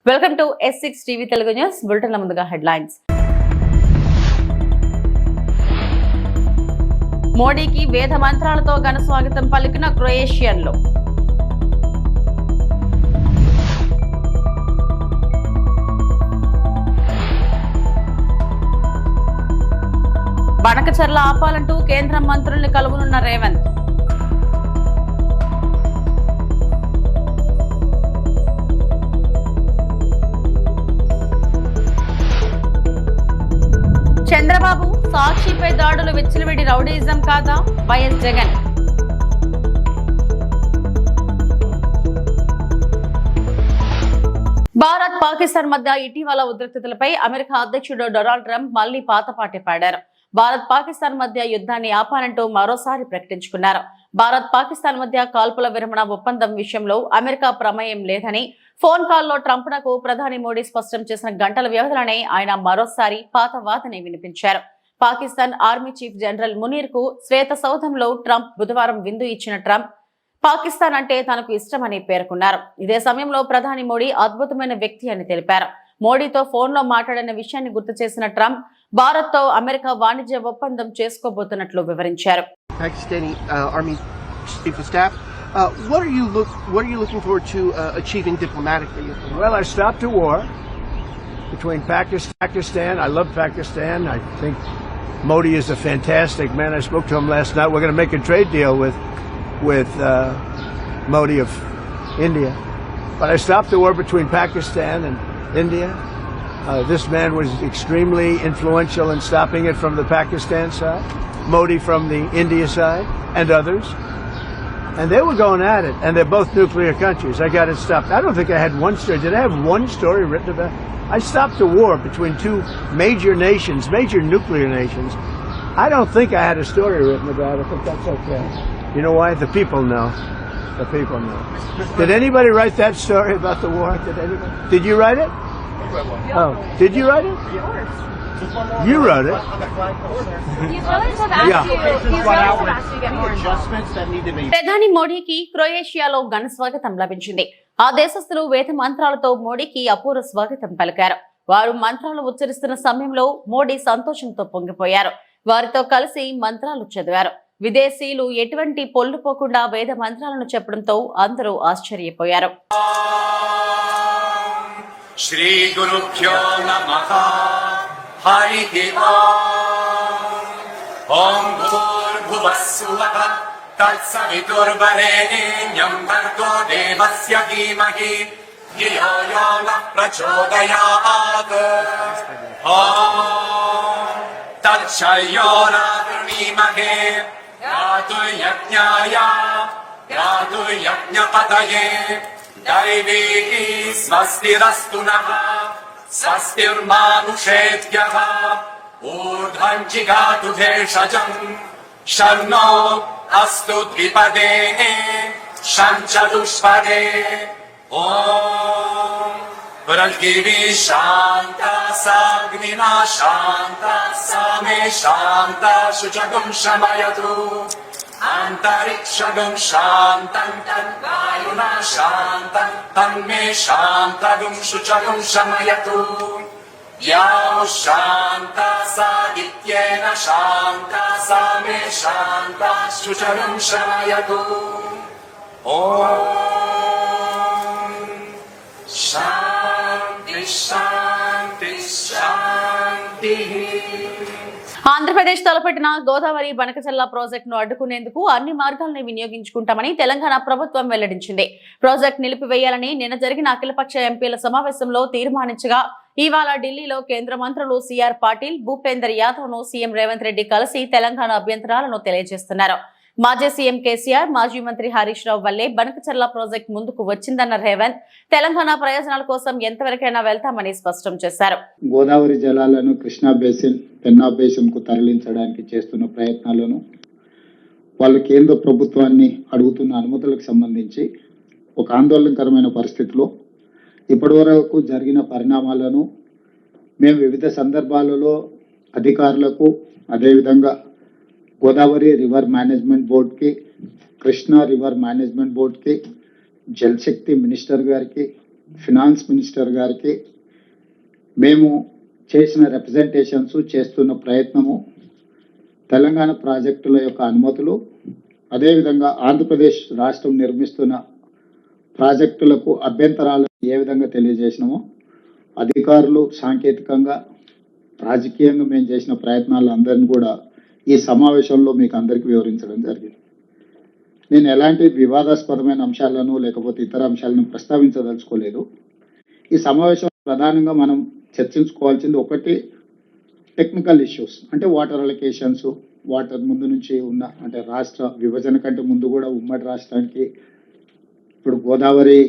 Welcome to S6 TV Telugu news bulletin ల ముందుగా headlines. మోడీకి వేద మంత్రాలతో ఘన స్వాగతం పలికిన క్రొయేషియన్లు. బనకచర్ల ఆపాలంటూ కేంద్ర మంత్రుల్ని కలువనున్న రేవంత్. చంద్రబాబు సాక్షిపై దాడులు విచ్చలవిడి రౌడీయిజం కాదా? వైఎస్ జగన్. భారత్ పాకిస్తాన్ మధ్య ఇటీవల ఉద్రిక్తతలపై అమెరికా అధ్యక్షుడు డొనాల్డ్ ట్రంప్ మళ్లీ పాతపాటి పాడారు. భారత్ పాకిస్తాన్ మధ్య యుద్ధాన్ని ఆపాలంటూ మరోసారి ప్రకటించుకున్నారు. భారత్ పాకిస్తాన్ మధ్య కాల్పుల విరమణ ఒప్పందం విషయంలో అమెరికా ప్రమేయం లేదని ఫోన్ కాల్లో ట్రంప్నకు ప్రధాని మోడీ స్పష్టం చేసిన గంటల వ్యవధిలోనే ఆయన మరోసారి పాత వాదనే వినిపించారు. Pakistan army chief general Munir కు శ్వేత సౌధంలో ట్రంప్ బుధవారం విందు ఇచ్చిన ట్రంప్ పాకిస్తాన్ అంటే తనకు ఇష్టమని పేర్కొన్నారు. ఇదే సమయంలో ప్రధాని మోడీ అద్భుతమైన వ్యక్తి అని తెలిపారు. మోడీతో ఫోన్లో మాట్లాడిన విషయాన్ని గుర్తు చేసిన ట్రంప్ భారత్ తో అమెరికా వాణిజ్య ఒప్పందం చేసుకోబోతున్నట్లు వివరించారు. Pakistani Army Chief of Staff, what are you looking forward to achieving diplomatically? Well, I stopped a war between Pakistan. I love Pakistan. I think Modi is a fantastic man. I spoke to him last night. We're going to make a trade deal with Modi of India. But I stopped the war between Pakistan and India. This man was extremely influential in stopping it from the Pakistan side, Modi from the India side, and others. And they were going at it, and they're both nuclear countries. I got it stopped. I don't think I had one story. Did I have one story written about it? I stopped a war between two major nations, major nuclear nations. I don't think I had a story written about it, but that's okay. You know why? The people know. The people know. Did anybody write that story about the war? Did anybody? Did you write it? Oh, did you write it? You wrote it. ప్రధాని మోడీకి క్రొయేషియాలో ఘన స్వాగతం లభించింది. ఆ దేశస్థులు వేద మంత్రాలతో మోడీకి అపూర్వ స్వాగతం పలికారు. వారు మంత్రాలు ఉచ్చరిస్తున్న సమయంలో మోడీ సంతోషంతో పొంగిపోయారు. వారితో కలిసి మంత్రాలు చదివారు. విదేశీయులు ఎటువంటి పొల్లుపోకుండా వేద మంత్రాలను చెప్పడంతో అందరూ ఆశ్చర్యపోయారు. శ్రీ గురుభ్యో నమః హరి ఓం భూర్భువః స్వః తత్సవితుర్వరేణ్యం భర్గో దేవస్య ధీమహి ధియో యో నః ప్రచోదయాత్ ఓం తచ్చయోరావృణీమహే యాతు యజ్ఞాయ యాతు యజ్ఞపతయే दैवी स्वस्तिरस्तु नः स्वस्तिर्मानुषेभ्यः ऊर्ध्वं जिगातु भेषजम् शन्नो अस्तु द्विपदे शं चतुष्पदे ॐ पृथिवी शान्ता साग्निना शान्ता सा मे शान्ता शुचगुं शमयतु अंतरिक्षगं शान्तं तद्वायुना शान्तं तन्मे शान्तगं शुचगं शमयतु यां शान्ता सादित्येन शान्ता सा मे शान्ता शुचगं शमयतु ॐ शान्ति शान्ति शान्तिः. ఆంధ్రప్రదేశ్ తలపెట్టిన గోదావరి బనకచర్ల ప్రాజెక్టును అడ్డుకునేందుకు అన్ని మార్గాలను వినియోగించుకుంటామని తెలంగాణ ప్రభుత్వం వెల్లడించింది. ప్రాజెక్టు నిలిపివేయాలని నిన్న జరిగిన అఖిలపక్ష ఎంపీల సమావేశంలో తీర్మానించగా ఇవాళ ఢిల్లీలో కేంద్ర మంత్రులు సిఆర్ పాటిల్, భూపేందర్ యాదవ్ ను సీఎం రేవంత్ రెడ్డి కలిసి తెలంగాణ అభ్యంతరాలను తెలియజేస్తున్నారు. మాజీ సీఎం కేసీఆర్, మాజీ మంత్రి హరీష్ రావు వల్లే బనకచర్ల ప్రాజెక్టు ముందుకు వచ్చిందన్న రేవంత్ తెలంగాణ ప్రయోజనాల కోసం ఎంతవరకైనా వెళ్తామని స్పష్టం చేశారు. గోదావరి జలాలను కృష్ణా బేసిన్, పెన్నా బేసిన్ కు తరలించడానికి చేస్తున్న ప్రయత్నాలను వాళ్ళు కేంద్ర ప్రభుత్వాన్ని అడుగుతున్న అనుమతులకు సంబంధించి ఒక ఆందోళనకరమైన పరిస్థితిలో ఇప్పటివరకు జరిగిన పరిణామాలను మేము వివిధ సందర్భాలలో అధికారులకు, అదేవిధంగా గోదావరి రివర్ మేనేజ్మెంట్ బోర్డ్కి, కృష్ణా రివర్ మేనేజ్మెంట్ బోర్డ్కి, జలశక్తి మినిస్టర్ గారికి, ఫినాన్స్ మినిస్టర్ గారికి మేము చేసిన రిప్రజెంటేషన్స్, చేస్తున్న ప్రయత్నము, తెలంగాణ ప్రాజెక్టుల యొక్క అనుమతులు, అదేవిధంగా ఆంధ్రప్రదేశ్ రాష్ట్రం నిర్మిస్తున్న ప్రాజెక్టులకు అభ్యంతరాలను ఏ విధంగా తెలియజేసినామో అధికారులు సాంకేతికంగా రాజకీయంగా మేము చేసిన ప్రయత్నాలు అందరినీ కూడా ఈ సమావేశంలో మీకు అందరికీ వివరించడం జరిగింది. నేను ఎలాంటి వివాదాస్పదమైన అంశాలను లేకపోతే ఇతర అంశాలను ప్రస్తావించదలుచుకోలేదు. ఈ సమావేశం ప్రధానంగా మనం చర్చించుకోవాల్సింది ఒకటి టెక్నికల్ ఇష్యూస్, అంటే వాటర్ అలొకేషన్స్, వాటర్ ముందు నుంచి ఉన్న అంటే రాష్ట్ర విభజన కంటే ముందు కూడా ఉమ్మడి రాష్ట్రానికి ఇప్పుడు గోదావరి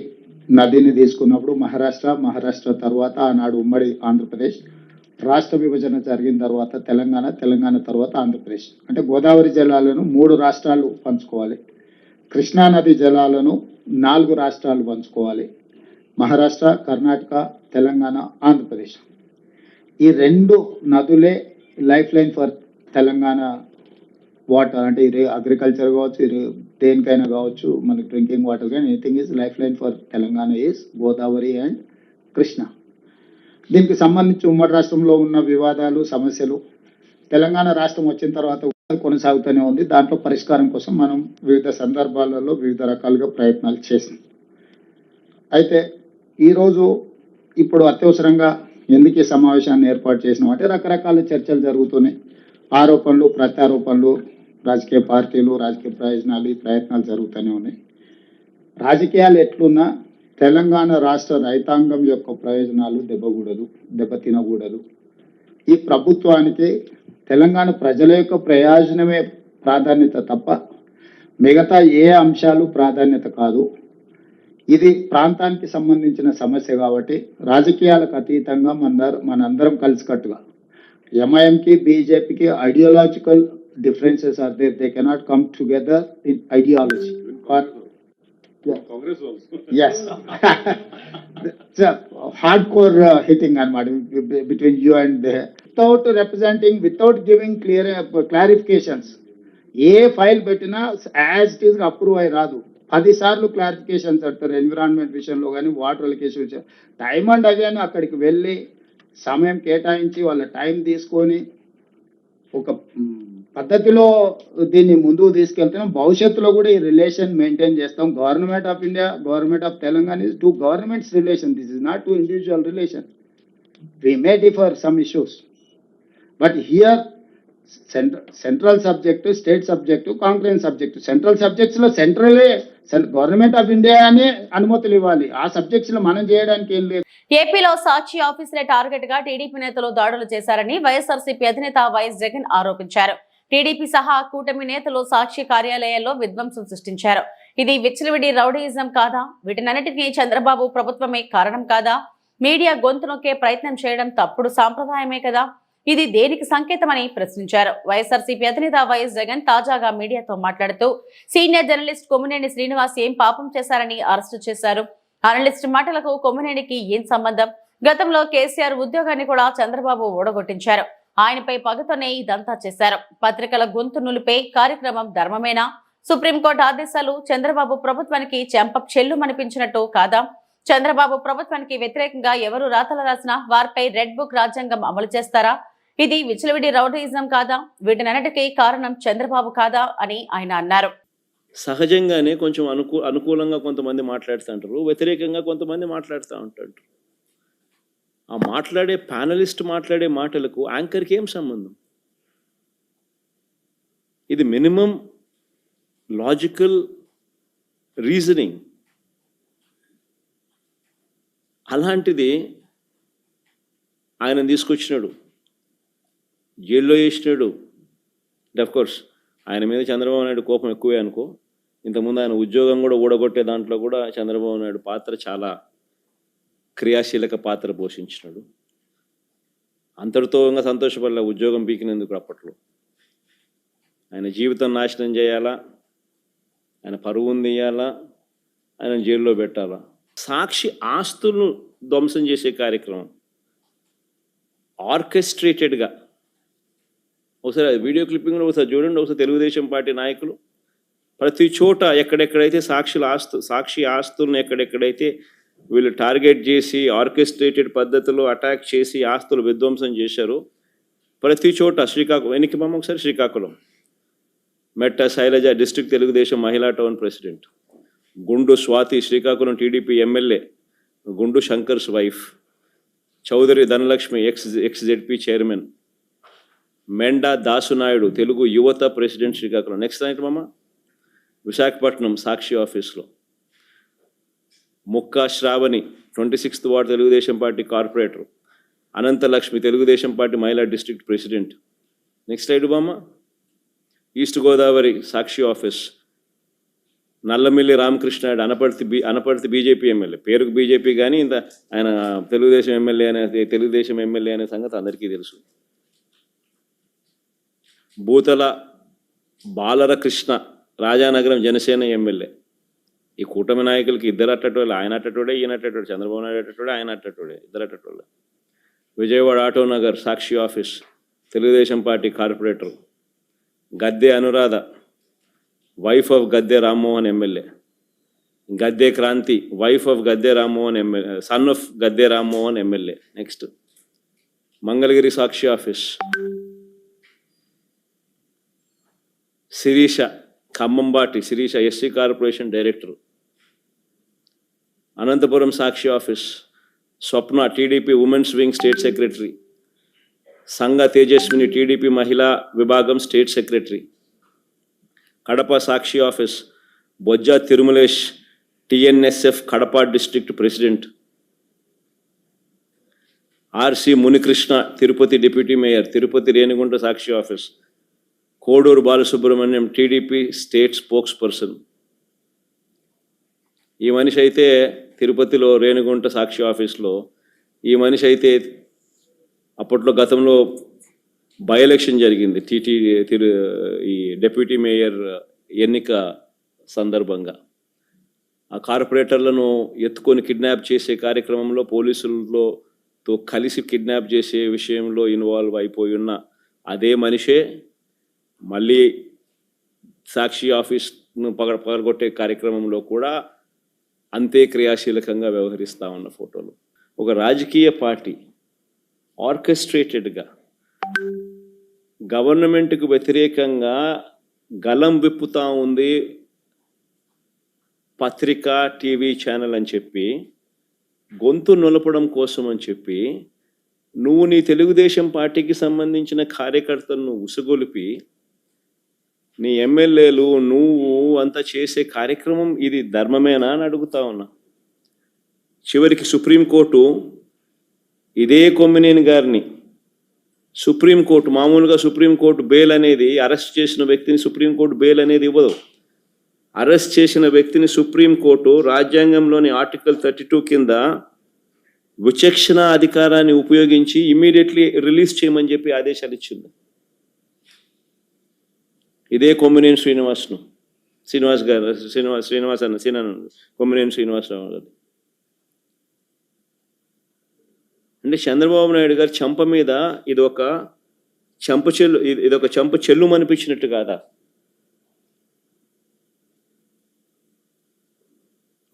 నదిని తీసుకున్నప్పుడు మహారాష్ట్ర తర్వాత ఆనాడు ఉమ్మడి ఆంధ్రప్రదేశ్, రాష్ట్ర విభజన జరిగిన తర్వాత తెలంగాణ తర్వాత ఆంధ్రప్రదేశ్, అంటే గోదావరి జలాలను 3 రాష్ట్రాలు పంచుకోవాలి, కృష్ణా నది జలాలను 4 రాష్ట్రాలు పంచుకోవాలి, మహారాష్ట్ర, కర్ణాటక, తెలంగాణ, ఆంధ్రప్రదేశ్. ఈ 2 నదులే life line for Telangana water, అంటే ఇది అగ్రికల్చర్ కావచ్చు, ఇది దేనికైనా కావచ్చు, మనకి డ్రింకింగ్ వాటర్ కానీ anything is life line for Telangana is Godavari and Krishna. దీనికి సంబంధించి ఉమ్మడి రాష్ట్రంలో ఉన్న వివాదాలు, సమస్యలు తెలంగాణ రాష్ట్రం వచ్చిన తర్వాత కొనసాగుతూనే ఉంది. దాంట్లో పరిష్కారం కోసం మనం వివిధ సందర్భాలలో వివిధ రకాలుగా ప్రయత్నాలు చేసాం. అయితే ఈరోజు ఇప్పుడు అత్యవసరంగా ఎందుకు ఈ సమావేశాన్ని ఏర్పాటు చేసినాం అంటే రకరకాల చర్చలు జరుగుతున్నాయి, ఆరోపణలు, ప్రత్యారోపణలు, రాజకీయ పార్టీలు, రాజకీయ ప్రయోజనాలు, ఈ ప్రయత్నాలు జరుగుతూనే ఉన్నాయి. రాజకీయాలు ఎట్లున్నా తెలంగాణ రాష్ట్ర రైతాంగం యొక్క ప్రయోజనాలు దెబ్బతినకూడదు. ఈ ప్రభుత్వానికి తెలంగాణ ప్రజల యొక్క ప్రయోజనమే ప్రాధాన్యత తప్ప మిగతా ఏ అంశాలు ప్రాధాన్యత కాదు. ఇది ప్రాంతానికి సంబంధించిన సమస్య కాబట్టి రాజకీయాలకు అతీతంగా మనందరం కలిసికట్టుగా, ఎంఐఎంకి బీజేపీకి ideological differences are there, they cannot come together in ideology. Congress also. Yes. It's a hardcore hitting between you and without representing, without giving clear clarifications. A file పెట్టినా యాజ్ ఇట్ ఈస్ అప్రూవ్ అయి రాదు. 10 సార్లు clarifications అంటారు. Environment విషయంలో కానీ, water allocation విషయం, time and again అక్కడికి వెళ్ళి సమయం కేటాయించి వాళ్ళ టైం తీసుకొని ఒక పద్ధతిలో దీన్ని ముందుకు తీసుకెళ్తున్నాం. భవిష్యత్తులో కూడా ఈ రిలేషన్ మెయింటైన్ చేస్తాం. Government of India, government of Telangana is 2 governments relation. This is not 2 individual relation. We may differ some issues, but here central subject, state subject, concurrence subject. Central subjects లో సెంట్రలే గవర్నమెంట్ ఆఫ్ ఇండియా అనే అనుమతులు ఇవ్వాలి. ఆ subjects లో మనం చేయడానికి ఏం లేదు. ఏపీలో సాక్షి ఆఫీసులే టార్గెట్ గా టీడీపీ నేతలు దాడులు చేశారని వైఎస్ఆర్సీపీ అధినేత వైఎస్ జగన్ ఆరోపించారు. టీడీపీ సహా కూటమి నేతలు సాక్షి కార్యాలయాల్లో విధ్వంసం సృష్టించారు. ఇది విచ్చలవిడి రౌడీయిజం కాదా? వీటినన్నిటికీ చంద్రబాబు ప్రభుత్వమే కారణం కాదా? మీడియా గొంతు నొక్కే ప్రయత్నం చేయడం తప్పుడు సాంప్రదాయమే కదా? ఇది దేనికి సంకేతమని ప్రశ్నించారు. వైఎస్ఆర్సీపీ అధినేత వైఎస్ జగన్ తాజాగా మీడియాతో మాట్లాడుతూ సీనియర్ జర్నలిస్ట్ కొమ్మినేని శ్రీనివాస్ ఏం పాపం చేశారని అరెస్టు చేశారు. అనలిస్ట్ మాటలకు కొమ్మినేనికి ఏం సంబంధం? గతంలో కేసీఆర్ ఉద్యోగాన్ని కూడా చంద్రబాబు ఓడగొట్టించారు. ఆయనపై పగతోనే ఇదంతా చేశారు. పత్రికల గొంతు నులిపే కార్యక్రమం ధర్మమేనా? సుప్రీంకోర్టు ఆదేశాలు చంద్రబాబు ప్రభుత్వానికి చెంప చెల్లుమనిపించినట్టు కాదా? చంద్రబాబు ప్రభుత్వానికి వ్యతిరేకంగా ఎవరు రాతలు రాసినా వారిపై రెడ్ బుక్ రాజ్యాంగం అమలు చేస్తారా? ఇది విచ్చలవిడి రౌడీయిజం కాదా? వీటినన్నిటికీ కారణం చంద్రబాబు కాదా అని ఆయన అన్నారు. సహజంగానే కొంచెం అనుకూలంగా కొంతమంది మాట్లాడుతూ ఉంటారు, వ్యతిరేకంగా కొంతమంది మాట్లాడుతూ ఉంటారు. ఆ మాట్లాడే ప్యానలిస్ట్ మాట్లాడే మాటలకు యాంకర్కి ఏం సంబంధం? ఇది మినిమం లాజికల్ రీజనింగ్. అలాంటిది ఆయన తీసుకొచ్చినాడు, జైల్లో వేసినాడు. కోర్స్ ఆయన మీద చంద్రబాబు నాయుడు కోపం ఎక్కువే అనుకో. ఇంతకుముందు ఆయన ఉద్యోగం కూడా ఊడగొట్టే దాంట్లో కూడా చంద్రబాబు నాయుడు పాత్ర చాలా క్రియాశీలక పాత్ర పోషించినాడు. అంతటితో ఇంకా సంతోషపడలే ఉద్యోగం పీకినందుకు. అప్పట్లో ఆయన జీవితం నాశనం చేయాలా, ఆయన పరువును తీయాలా, ఆయన జైల్లో పెట్టాలా. సాక్షి ఆస్తులను ధ్వంసం చేసే కార్యక్రమం ఆర్కెస్ట్రేటెడ్గా, ఒకసారి వీడియో క్లిప్పింగ్లో ఒకసారి చూడండి. ఒకసారి తెలుగుదేశం పార్టీ నాయకులు ప్రతి చోట ఎక్కడెక్కడైతే సాక్షి ఆస్తులను ఎక్కడెక్కడైతే వీళ్ళు టార్గెట్ చేసి ఆర్కెస్ట్రేటెడ్ పద్ధతిలో అటాక్ చేసి ఆస్తులు విధ్వంసం చేశారు. ప్రతి చోట శ్రీకాకుళం, వెనక్కి ఒకసారి శ్రీకాకుళం, మెట్ట శైలజ డిస్ట్రిక్ట్ తెలుగుదేశం మహిళా టౌన్ ప్రెసిడెంట్, గుండు Swathi Srikakulam TDP MLA, Gundu Shankar's wife, Chowdary Dhanalakshmi ex ZP chairman, Menda Dasunaidu Telugu Yuvatha president Srikakulam. Next night Visakhapatnam Sakshi ఆఫీస్లో Mukka Sravani 26th ward Telugu Desam party corporator, Ananthalakshmi Telugu Desam party మహిళా district president. Next side east Godavari Sakshi office Nallamilli Ramakrishnayudu Anaparthi BJP MLA, పేరుకు బీజేపీ కానీ ఇంత ఆయన తెలుగుదేశం ఎమ్మెల్యే అనే సంగతి అందరికీ తెలుసు. భూతల బాలర కృష్ణ రాజానగరం జనసేన ఎమ్మెల్యే. ఈ కూటమి నాయకులకి ఇద్దరు అట్టటోళ్ళు, ఆయన అట్టటోడే ఈయన అట్టటోడే, చంద్రబాబు నాయుడు అట్టటోడే ఆయన అట్టటోడే, ఇద్దరు అట్టటోళ్ళే. Vijayawada Autonagar Sakshi office Telugu Desam party corporator Gadde Anuradha wife of Gadde Rammohan MLA, Gadde Kranthi wife of Gadde Rammohan MLA, son of Gadde Rammohan MLA. Next Mangalagiri Sakshi office Sirisha Khammambati Sirisha SC corporation director. Anantapuram Sakshi office Swapna TDP women's wing state secretary, Sanga Tejaswini TDP మహిళా విభాగం state secretary. Kadapa Sakshi office Bojja Tirumalesh TNSF Kadapa district president. RC Munikrishna Tirupati deputy mayor Tirupati Renigunta Sakshi office. Koduru Balasubrahmanyam TDP state spokesperson. ఈ మనిషి అయితే తిరుపతిలో రేణిగుంట సాక్షి ఆఫీస్లో ఈ మనిషి అయితే అప్పట్లో గతంలో బై ఎలక్షన్ జరిగింది ఈ డిప్యూటీ మేయర్ ఎన్నిక సందర్భంగా. ఆ కార్పొరేటర్లను ఎత్తుకొని కిడ్నాప్ చేసే కార్యక్రమంలో పోలీసులతో కలిసి కిడ్నాప్ చేసే విషయంలో ఇన్వాల్వ్ అయిపోయి ఉన్న అదే మనిషే మళ్ళీ సాక్షి ఆఫీస్ను పగలగొట్టే కార్యక్రమంలో కూడా అంతే క్రియాశీలకంగా వ్యవహరిస్తూ ఉన్న ఫోటోలు. ఒక రాజకీయ పార్టీ ఆర్కెస్ట్రేటెడ్గా గవర్నమెంట్కు వ్యతిరేకంగా గలం విప్పుతూ ఉంది పత్రిక టీవీ ఛానల్ అని చెప్పి, గొంతు నొలపడం కోసం అని చెప్పి నువ్వు నీ తెలుగుదేశం పార్టీకి సంబంధించిన కార్యకర్తలను ఉసుగొలిపి నీ ఎమ్మెల్యేలు నువ్వు అంతా చేసే కార్యక్రమం ఇది ధర్మమేనా అని అడుగుతా ఉన్నా. చివరికి సుప్రీంకోర్టు ఇదే కొమ్మినేని గారిని సుప్రీంకోర్టు మామూలుగా సుప్రీంకోర్టు బెయిల్ అనేది అరెస్ట్ చేసిన వ్యక్తిని సుప్రీంకోర్టు బెయిల్ అనేది ఇవ్వదు. అరెస్ట్ చేసిన వ్యక్తిని సుప్రీంకోర్టు రాజ్యాంగంలోని ఆర్టికల్ 32 కింద విచక్షణ అధికారాన్ని ఉపయోగించి ఇమ్మీడియట్లీ రిలీజ్ చేయమని చెప్పి ఆదేశాలు ఇచ్చింది. ఇదే కొమ్మినేని కొమ్మినేని శ్రీనివాసరావు గారు. అంటే చంద్రబాబు నాయుడు గారు చెంప మీద ఇదొక చెంప చెల్లు అనిపించినట్టు కాదా?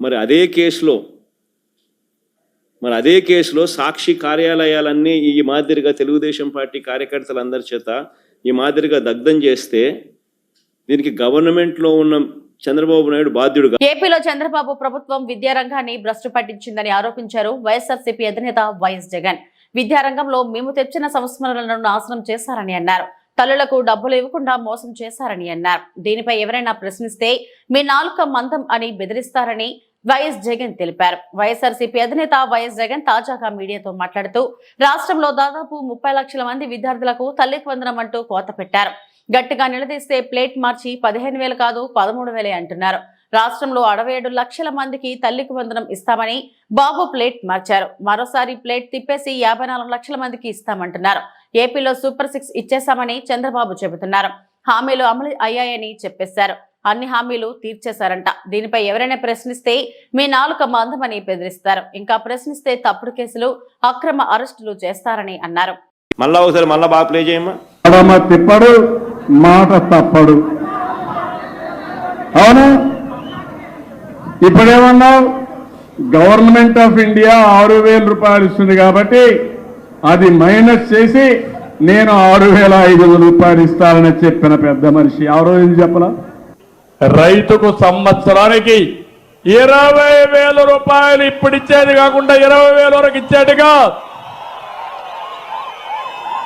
మరి అదే కేసులో సాక్షి కార్యాలయాలన్నీ ఈ మాదిరిగా తెలుగుదేశం పార్టీ కార్యకర్తలందరి చేత ఈ మాదిరిగా దగ్ధం చేస్తే దీనికి గవర్నమెంట్లో ఉన్న చంద్రబాబు నాయుడు బాధ్యుడుగా. ఏపీలో చంద్రబాబు ప్రభుత్వం విద్యారంగాన్ని భ్రష్టు పట్టించిందని ఆరోపించారు వైఎస్ఆర్సీపీ అధినేత వైఎస్ జగన్. విద్యారంగంలో మేము తెచ్చిన సంస్మరణలను నాశనం చేశారని అన్నారు. తల్లులకు డబ్బులు ఇవ్వకుండా మోసం చేశారని అన్నారు. దీనిపై ఎవరైనా ప్రశ్నిస్తే మీ నాలుక మందం అని బెదిరిస్తారని వైఎస్ జగన్ తెలిపారు. వైఎస్ఆర్సీపీ అధినేత వైఎస్ జగన్ తాజాగా మీడియాతో మాట్లాడుతూ రాష్ట్రంలో దాదాపు 30 లక్షల మంది విద్యార్థులకు తల్లికి వందనం అంటూ కోత పెట్టారు. గట్టిగా నిలదీస్తే ప్లేట్ మార్చి 15,000 కాదు 13,000 అంటున్నారు. రాష్ట్రంలో 67 లక్షల మందికి తల్లికి వందనం ఇస్తామని బాబు ప్లేట్ మార్చారు. మరోసారి ప్లేట్ తిప్పేసి 54 లక్షల మందికి ఇస్తామంటున్నారు. ఏపీలో సూపర్ 6 ఇచ్చేశామని చంద్రబాబు చెబుతున్నారు. హామీలు అమలు అయ్యాయని చెప్పేశారు. అన్ని హామీలు తీర్చేశారంట. దీనిపై ఎవరైనా ప్రశ్నిస్తే మీ నాలుక మందమని బెదిరిస్తారు. ఇంకా ప్రశ్నిస్తే తప్పుడు కేసులు అక్రమ అరెస్టులు చేస్తారని అన్నారు. మళ్ళా బాగా ప్లే చేయమ్మా. తిప్పడు మాట తప్పడు. అవునా? ఇప్పుడేమన్నావు? గవర్నమెంట్ ఆఫ్ ఇండియా 6,000 రూపాయలు ఇస్తుంది కాబట్టి అది మైనస్ చేసి నేను 6,500 రూపాయలు ఇస్తానని చెప్పిన పెద్ద మనిషి ఎవరో ఇది చెప్పలా. రైతుకు సంవత్సరానికి 20,000 రూపాయలు ఇప్పుడు ఇచ్చేది కాకుండా 20,000 వరకు ఇచ్చేట్టుగా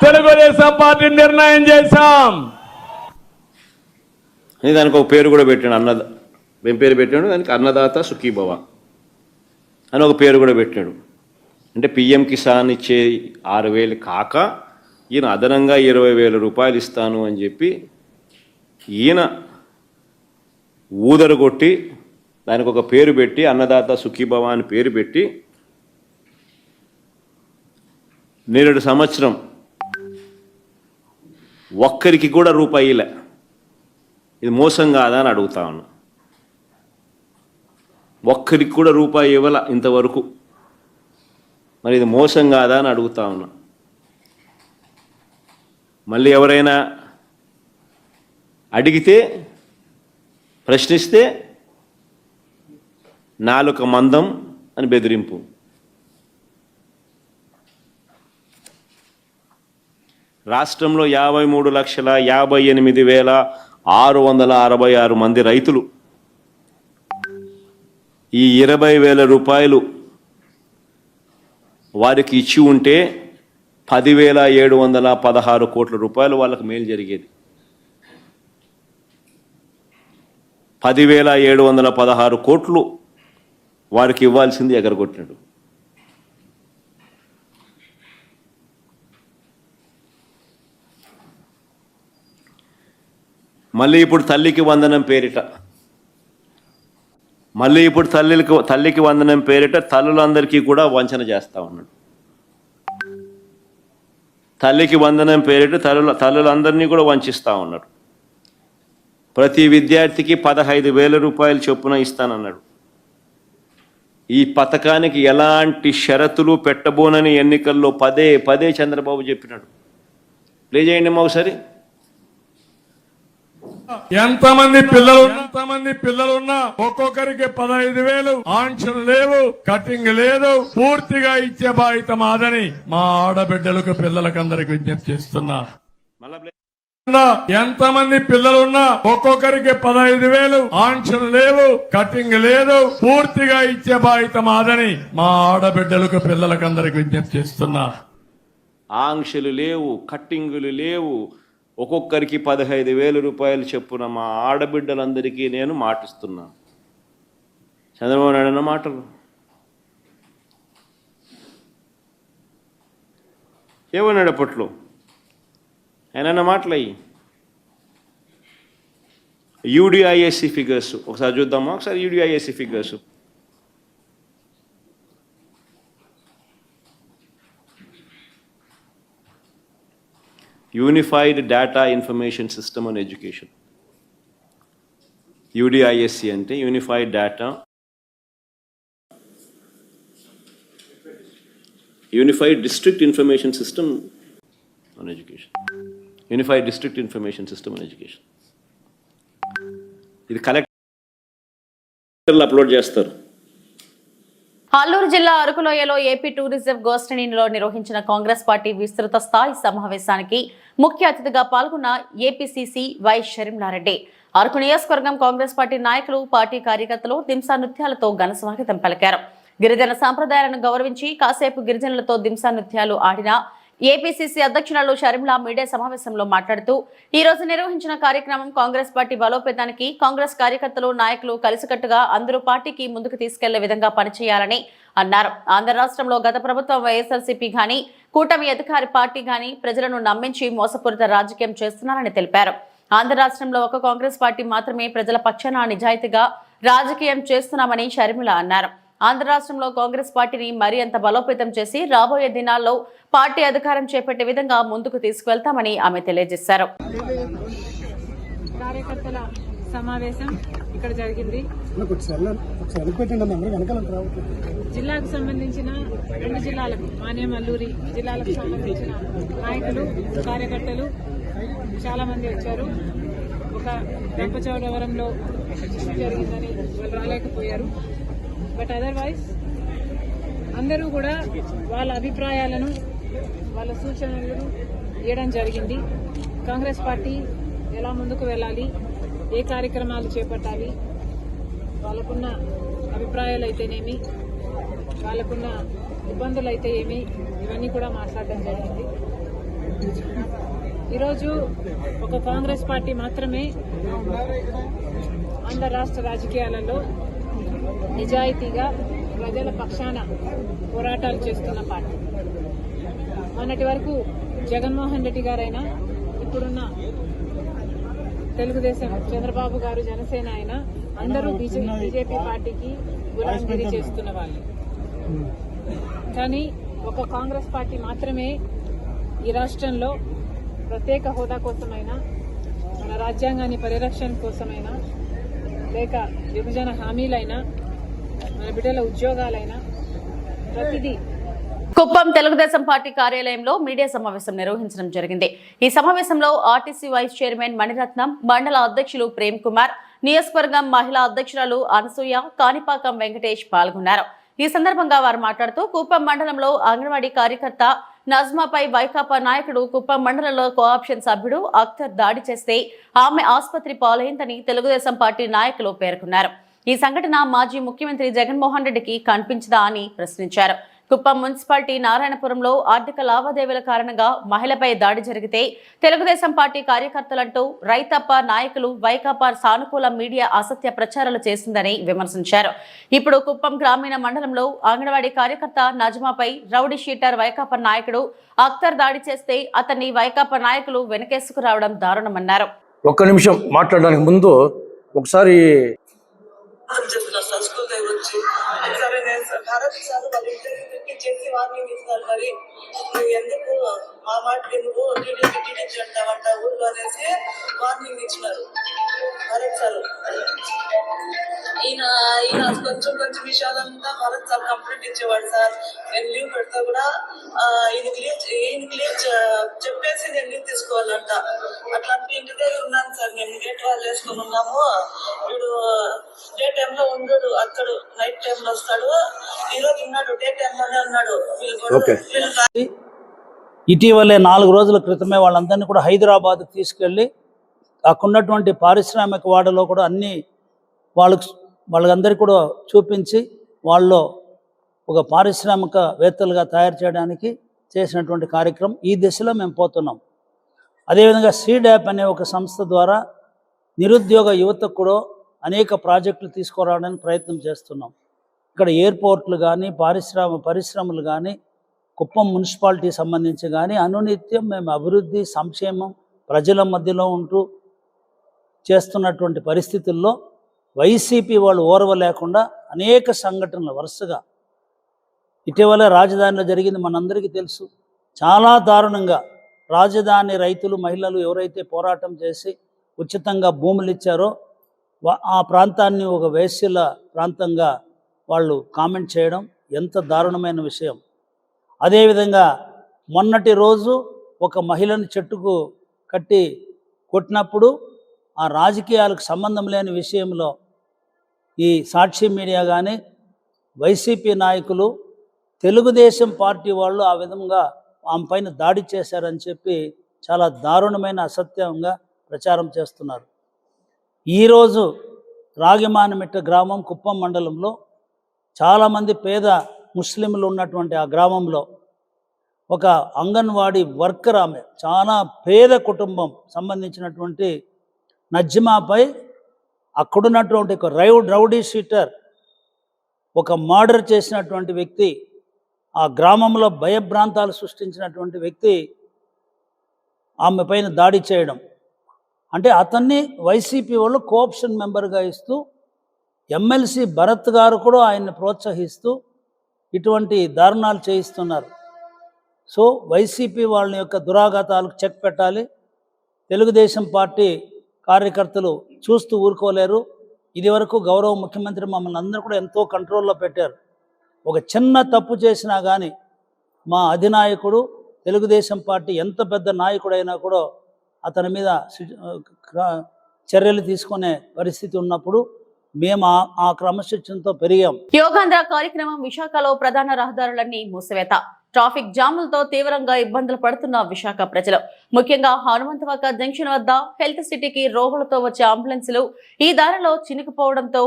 తెలుగుదేశం పార్టీ నిర్ణయం చేశాం. దానికి ఒక పేరు కూడా పెట్టాడు, ఏం పేరు పెట్టాడు దానికి? అన్నదాత సుఖీభవ అని ఒక పేరు కూడా పెట్టాడు. అంటే పిఎం కిసాన్ ఇచ్చే 6,000 కాక ఈయన అదనంగా 20,000 రూపాయలు ఇస్తాను అని చెప్పి ఈయన ఊదరగొట్టి దానికి ఒక పేరు పెట్టి అన్నదాత సుఖీభవ అని పేరు పెట్టి 2 సంవత్సరం ఒక్కరికి కూడా రూపాయిలే. ఇది మోసం కాదా అని అడుగుతా ఉన్నా. ఒక్కరికి కూడా రూపాయి ఇవ్వాల ఇంతవరకు, మరి ఇది మోసం కాదా అని అడుగుతా ఉన్నా. మళ్ళీ ఎవరైనా అడిగితే ప్రశ్నిస్తే నాలుక మందం అని బెదిరింపు. రాష్ట్రంలో 53,58,666 మంది రైతులు ఈ 20,000 రూపాయలు వారికి ఇచ్చి ఉంటే 10,716 కోట్ల రూపాయలు వాళ్ళకి మేలు జరిగేది. 10,716 కోట్లు వారికి ఇవ్వాల్సింది ఎగరగొట్టినాడు. మళ్ళీ ఇప్పుడు తల్లికి వందనం పేరిట తల్లులందరికీ కూడా వంచన చేస్తా ఉన్నాడు. తల్లికి వందనం పేరిట తల్లులందరినీ కూడా వంచిస్తా ఉన్నాడు. ప్రతి విద్యార్థికి 15,000 రూపాయలు చొప్పున ఇస్తానన్నాడు. ఈ పథకానికి ఎలాంటి షరతులు పెట్టబోనని ఎన్నికల్లో పదే చంద్రబాబు చెప్పినాడు. ప్లే చేయండి ఒకసారి. ఎంతమంది పిల్లలున్నా ఒక్కొక్కరికి 15,000, ఆంక్షలు లేవు, కటింగ్ లేదు, పూర్తిగా ఇచ్చే బాధ్యత మాదని మా ఆడబిడ్డలకు పిల్లలకందరికి విజ్ఞప్తి చేస్తున్నా. ఎంతమంది పిల్లలున్నా ఒక్కొక్కరికి 15,000, ఆంక్షలు లేవు, కటింగ్ లేదు, పూర్తిగా ఇచ్చే బాధ్యత మాదని మా ఆడబిడ్డలకు పిల్లలకందరికి విజ్ఞప్తి చేస్తున్నా. ఆంక్షలు లేవు, కట్టింగులు లేవు, ఒక్కొక్కరికి 15,000 రూపాయలు చెప్పున మా ఆడబిడ్డలందరికీ నేను మాటిస్తున్నాను. చంద్రబాబు నాయుడు అన్న మాటలు ఏమన్నాడు అప్పట్లో? ఆయన మాటలు అయ్యి యూడిఐఎస్సి ఫిగర్స్ ఒకసారి చూద్దామా? ఒకసారి UDISC figures. Unified data information system on education. UDISC అంటే unified data unified district information system on education. Unified district information system on education. ఇది కలెక్టర్లు అప్లోడ్ చేస్తారు. అల్లూరు జిల్లా అరకులోయలో ఏపీ టూరిజం గోష్ఠిలో నిర్వహించిన కాంగ్రెస్ పార్టీ విస్తృత స్థాయి సమావేశానికి ముఖ్య అతిథిగా పాల్గొన్న ఏపీసీసీ వై షర్మిలారెడ్డి అరకు నియోజకవర్గం కాంగ్రెస్ పార్టీ నాయకులు, పార్టీ కార్యకర్తలు దింసా నృత్యాలతో ఘన స్వాగతం పలికారు. గిరిజన సాంప్రదాయాలను గౌరవించి కాసేపు గిరిజనులతో దింసా నృత్యాలు ఆడిన ఏపీసీసీ అధ్యక్షురాలు షర్మిల మీడియా సమావేశంలో మాట్లాడుతూ ఈ రోజు నిర్వహించిన కార్యక్రమం కాంగ్రెస్ పార్టీ బలోపేతానికి, కాంగ్రెస్ కార్యకర్తలు, నాయకులు కలిసికట్టుగా అందరూ పార్టీకి ముందుకు తీసుకెళ్లే విధంగా పనిచేయాలని అన్నారు. ఆంధ్ర రాష్ట్రంలో గత ప్రభుత్వం వైఎస్ఆర్సీపీ గాని, కూటమి అధికారి పార్టీ గాని ప్రజలను నమ్మించి మోసపూరిత రాజకీయం చేస్తున్నారని తెలిపారు. ఆంధ్ర రాష్ట్రంలో ఒక కాంగ్రెస్ పార్టీ మాత్రమే ప్రజల పక్షాన నిజాయితీగా రాజకీయం చేస్తున్నామని షర్మిల అన్నారు. ఆంధ్ర రాష్ట్రంలో కాంగ్రెస్ పార్టీని మరీ అంత బలోపేతం చేసి రాబోయే దినాల్లో పార్టీ అధికారం చేపట్టే విధంగా ముందుకు తీసుకువెళ్తామని ఆమె తెలియజేశారు. కార్యకర్తల సమావేశం ఇక్కడ జరిగింది. జిల్లాకు సంబంధించిన 2 జిల్లాలకు, మాన్యం, అల్లూరి జిల్లాలకు సంబంధించిన నాయకులు, కార్యకర్తలు చాలా మంది వచ్చారు. ఒక రంపచోడవరంలో జరిగిందని వాళ్ళు రాలేకపోయారు. బట్ అదర్వైజ్ అందరూ కూడా వాళ్ళ అభిప్రాయాలను, వాళ్ళ సూచనలను ఇవ్వడం జరిగింది. కాంగ్రెస్ పార్టీ ఎలా ముందుకు వెళ్ళాలి, ఏ కార్యక్రమాలు చేపట్టాలి, వాళ్ళకున్న అభిప్రాయాలు అయితేనేమి, వాళ్ళకున్న ఇబ్బందులు అయితే ఏమి, ఇవన్నీ కూడా మాట్లాడడం జరిగింది. ఈరోజు ఒక కాంగ్రెస్ పార్టీ మాత్రమే ఆంధ్ర రాష్ట్ర రాజకీయాలలో నిజాయితీగా ప్రజల పక్షాన పోరాటాలు చేస్తున్న పార్టీ. మొన్నటి వరకు జగన్మోహన్ రెడ్డి గారైనా, ఇప్పుడున్న తెలుగుదేశం చంద్రబాబు గారు, జనసేన అయినా అందరూ బీజేపీ పార్టీకి గులాంగిరి చేస్తున్న వాళ్ళు. కానీ ఒక కాంగ్రెస్ పార్టీ మాత్రమే ఈ రాష్ట్రంలో ప్రత్యేక హోదా కోసమైనా, మన రాజ్యాంగాన్ని పరిరక్షణ కోసమైనా, లేక విభజన హామీలైనా, మన బిడ్డల ఉద్యోగాలైనా ప్రతిదీ. కుప్పం తెలుగుదేశం పార్టీ కార్యాలయంలో మీడియా సమావేశం నిర్వహించడం జరిగింది. ఈ సమావేశంలో ఆర్టీసీ వైస్ చైర్మన్ మణిరత్నం, మండల అధ్యక్షులు ప్రేమ్ కుమార్, నియోజకవర్గం మహిళా అధ్యక్షురాలు అనసూయ, కాణిపాకం వెంకటేష్ పాల్గొన్నారు. ఈ సందర్భంగా వారు మాట్లాడుతూ కుప్పం మండలంలో అంగన్వాడీ కార్యకర్త నజ్మాపై వైకాపా నాయకుడు కుప్పం మండలంలో కోఆప్షన్ సభ్యుడు అఖ్తర్ దాడి చేస్తే ఆమె ఆసుపత్రి పాలైందని తెలుగుదేశం పార్టీ నాయకులు పేర్కొన్నారు. ఈ సంఘటన మాజీ ముఖ్యమంత్రి జగన్మోహన్ రెడ్డికి కనిపించదా అని ప్రశ్నించారు. కుప్పం మున్సిపాలిటీ నారాయణపురంలో ఆర్థిక లావాదేవీల కారణంగా మహిళపై దాడి జరిగితే తెలుగుదేశం పార్టీ కార్యకర్తలంటూ రైతప్ప నాయకులు వైకాపా సానుకూల మీడియా అసత్య ప్రచారాలు చేసిందని విమర్శించారు. ఇప్పుడు కుప్పం గ్రామీణ మండలంలో అంగన్వాడీ కార్యకర్త నజ్మాపై రౌడీ షీటర్ వైకాపా నాయకుడు అఖ్తర్ దాడి చేస్తే అతన్ని వైకాపా నాయకులు వెనకేసుకు రావడం దారుణమన్నారు. ఒక్క నిమిషం మాట్లాడడానికి ముందు ఒకసారి స్కూల్ దగ్గర వచ్చి సరే నేను భారత్ సార్ వాళ్ళ ఇంటర్వ్యూ చేసి వార్నింగ్ ఇస్తారు. మరి నువ్వు ఎందుకు మా మాటకి ఎందుకు టీడీపీ అంటావంట ఊళ్ళో అనేసి వార్నింగ్ ఇచ్చినారు భారత్ సార్. ఈయన కొంచెం విషయాలంతా భారత్ సార్ కంప్లైంట్ ఇచ్చేవాడు. సార్ నేను లీవ్ పెడితే కూడా ఈయనకి లీవ్ చెప్పేసి నేను లీవ్ తీసుకోవాలంట. అట్లాంటి ఇంటి దగ్గర ఉన్నాను సార్, మేము గేట్ వాళ్ళు వేసుకొని ఉన్నాము. వీడు డే టైంలో ఉండడు, అతడు నైట్ టైంలో వస్తాడు. ఈరోజు ఉన్నాడు, డే టైంలోనే ఉన్నాడు. ఇటీవలే 4 రోజుల క్రితమే వాళ్ళందరినీ కూడా హైదరాబాద్కి తీసుకెళ్ళి అక్కడున్నటువంటి పారిశ్రామిక వాడలో కూడా అన్ని వాళ్ళందరికీ కూడా చూపించి వాళ్ళు ఒక పారిశ్రామికవేత్తలుగా తయారు చేయడానికి చేసినటువంటి కార్యక్రమం. ఈ దిశలో మేము పోతున్నాం. అదేవిధంగా సీడ్యాప్ అనే ఒక సంస్థ ద్వారా నిరుద్యోగ యువతకు కూడా అనేక ప్రాజెక్టులు తీసుకురావడానికి ప్రయత్నం చేస్తున్నాం. ఇక్కడ ఎయిర్పోర్ట్లు కానీ, పరిశ్రమలు కానీ, కుప్పం మున్సిపాలిటీ సంబంధించి కానీ అనునిత్యం మేము అభివృద్ధి, సంక్షేమం ప్రజల మధ్యలో ఉంటూ చేస్తున్నటువంటి పరిస్థితుల్లో వైసీపీ వాళ్ళు ఓర్వలేకుండా అనేక సంఘటనలు వరుసగా ఇటీవల రాజధానిలో జరిగింది మనందరికీ తెలుసు. చాలా దారుణంగా రాజధాని రైతులు, మహిళలు ఎవరైతే పోరాటం చేసి ఉచితంగా భూములు ఇచ్చారో ఆ ప్రాంతాన్ని ఒక వేశ్యల ప్రాంతంగా వాళ్ళు కామెంట్ చేయడం ఎంత దారుణమైన విషయం. అదేవిధంగా మొన్నటి రోజు ఒక మహిళను చెట్టుకు కట్టి కొట్టినప్పుడు ఆ రాజకీయాలకు సంబంధం లేని విషయంలో ఈ సాక్షి మీడియా కానీ, వైసీపీ నాయకులు, తెలుగుదేశం పార్టీ వాళ్ళు ఆ విధంగా ఆమె పైన దాడి చేశారని చెప్పి చాలా దారుణమైన అసత్యంగా ప్రచారం చేస్తున్నారు. ఈరోజు రాగిమానమిట్ట గ్రామం కుప్పం మండలంలో చాలామంది పేద ముస్లింలు ఉన్నటువంటి ఆ గ్రామంలో ఒక అంగన్వాడీ వర్కర్, ఆమె చాలా పేద కుటుంబం సంబంధించినటువంటి నజ్మాపై అక్కడున్నటువంటి ఒక రౌడీ షీటర్, ఒక మర్డర్ చేసినటువంటి వ్యక్తి, ఆ గ్రామంలో భయభ్రాంతాలు సృష్టించినటువంటి వ్యక్తి ఆమె పైన దాడి చేయడం అంటే అతన్ని వైసీపీ వాళ్ళు కోఆప్షన్ మెంబర్గా ఇస్తూ, ఎమ్మెల్సీ భరత్ గారు కూడా ఆయన్ని ప్రోత్సహిస్తూ ఇటువంటి దారుణాలు చేయిస్తున్నారు. సో వైసీపీ వాళ్ళ యొక్క దురాఘాతాలకు చెక్ పెట్టాలి. తెలుగుదేశం పార్టీ కార్యకర్తలు చూస్తూ ఊరుకోలేరు. ఇదివరకు గౌరవ ముఖ్యమంత్రి మమ్మల్ని అందరూ కూడా ఎంతో కంట్రోల్లో పెట్టారు. ఒక చిన్న తప్పు చేసినా కానీ మా అధినాయకుడు, తెలుగుదేశం పార్టీ ఎంత పెద్ద నాయకుడైనా కూడా అతని మీద చర్యలు తీసుకునే పరిస్థితి ఉన్నప్పుడు మేము ఆ క్రమశిక్షణతో పెరిగాం. యోగాంధ్ర కార్యక్రమం విశాఖలో ప్రధాన రహదారులన్నీ మూసివేత, ట్రాఫిక్ జాములతో తీవ్రంగా ఇబ్బందులు పడుతున్న విశాఖ ప్రజలు. ముఖ్యంగా హనుమంతవాక జంక్షన్ వద్ద హెల్త్ సిటీకి రోగులతో వచ్చే అంబులెన్సులు ఈ దారిలో చినికిపోవడంతో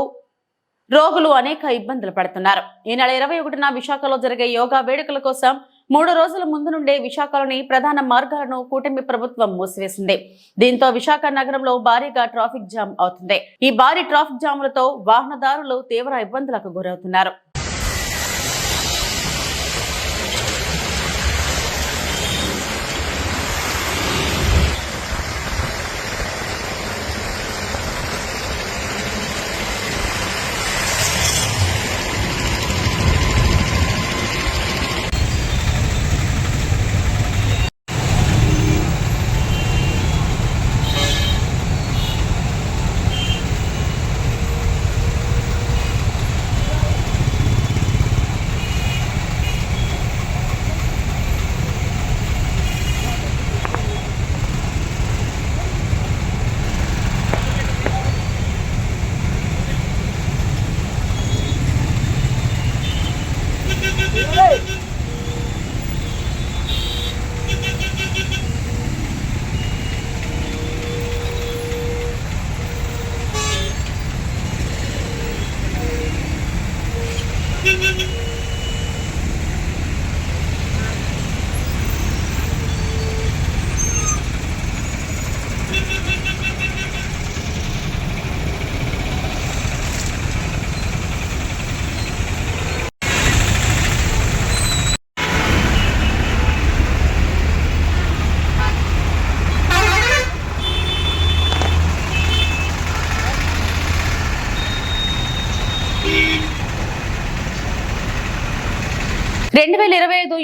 రోగులు అనేక ఇబ్బందులు పడుతున్నారు. ఈ నెల 21న విశాఖలో జరిగే యోగా వేడుకల కోసం 3 రోజుల ముందు నుండే విశాఖలోని ప్రధాన మార్గాలను కూటమి ప్రభుత్వం మూసివేసింది. దీంతో విశాఖ నగరంలో భారీగా ట్రాఫిక్ జామ్ అవుతుంది. ఈ భారీ ట్రాఫిక్ జాములతో వాహనదారులు తీవ్ర ఇబ్బందులకు గురవుతున్నారు.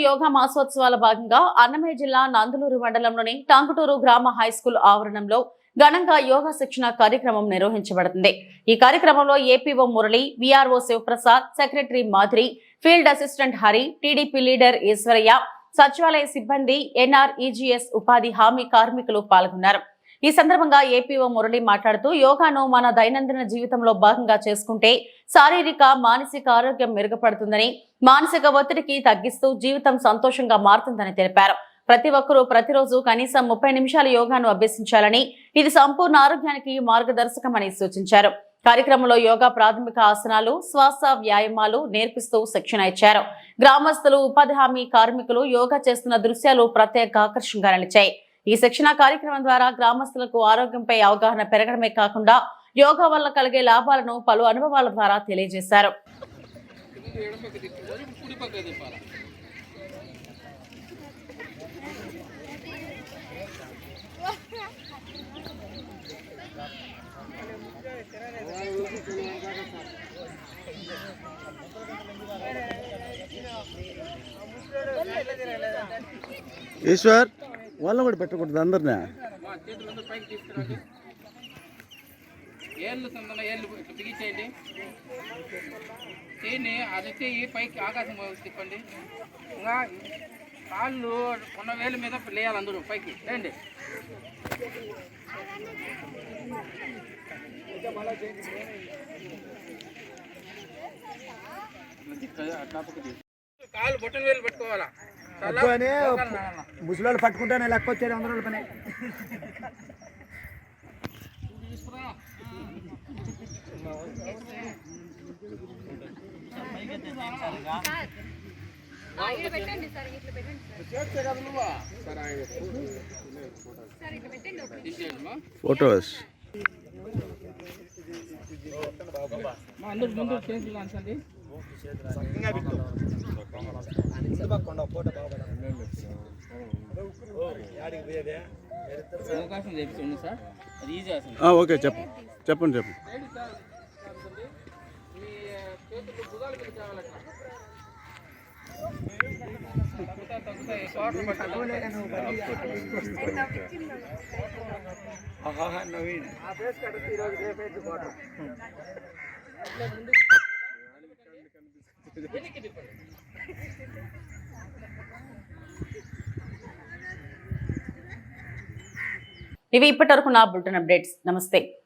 యోగా మాసోత్సవాల భాగంగా అన్నమయ్య జిల్లా నందలూరు మండలంలోని టాంకుటూరు గ్రామ హైస్కూల్ ఆవరణంలో ఘనంగా యోగా శిక్షణ కార్యక్రమం నిర్వహించబడుతుంది. ఈ కార్యక్రమంలో APO Murali, VRO Shivaprasad, secretary Madhuri, field assistant Hari, TDP leader Eshwaraiah, సచివాలయ సిబ్బంది, ఎన్ఆర్ఈజీఎస్ ఉపాధి హామీ కార్మికులు పాల్గొన్నారు. ఈ సందర్భంగా ఏపీఓ మురళి మాట్లాడుతూ యోగాను మన దైనందిన జీవితంలో భాగంగా చేసుకుంటే శారీరక, మానసిక ఆరోగ్యం మెరుగుపడుతుందని, మానసిక ఒత్తిడికి తగ్గిస్తూ జీవితం సంతోషంగా మారుతుందని తెలిపారు. ప్రతి ఒక్కరూ ప్రతిరోజు కనీసం 30 నిమిషాలు యోగాను అభ్యసించాలని, ఇది సంపూర్ణ ఆరోగ్యానికి మార్గదర్శకమని సూచించారు. కార్యక్రమంలో యోగా ప్రాథమిక ఆసనాలు, శ్వాస వ్యాయామాలు నేర్పిస్తూ శిక్షణ ఇచ్చారు. గ్రామస్తులు, ఉపాధి హామీ కార్మికులు యోగా చేస్తున్న దృశ్యాలు ప్రత్యేక ఆకర్షణగా నిలిచాయి. ఈ శిక్షణ కార్యక్రమం ద్వారా గ్రామస్తులకు ఆరోగ్యంపై అవగాహన పెరగడమే కాకుండా యోగా వల్ల కలిగే లాభాలను పలు అనుభవాల ద్వారా తెలియజేశారు. ఈశ్వర్ వాళ్ళ కూడా పెట్టకూడదు అందరినీ. ఏళ్ళు బిగించేయండి, చేయండి, అది చెయ్యి పైకి ఆకాశం తిప్పండి. ఇంకా కాళ్ళు కొన్న వేల మీద లేయాలి, అందరూ పైకి లేండి. కాళ్ళు బొట్టన వేలు పెట్టుకోవాలా, ముసలి పట్టుకుంటానే లెక్క వచ్చేది 100 రోజుల పని. ఫోటోస్ అందరు ముందు చేతులు అంచండి. అవకాశం తెప్పించండి సార్, అది ఈజీ అవుతుంది. ఓకే, చెప్పండి. మీ చేతులు భుజాల మీద కావాలట. ఇవి ఇప్పటి వరకు నా బులెటిన్ అప్డేట్స్. నమస్తే.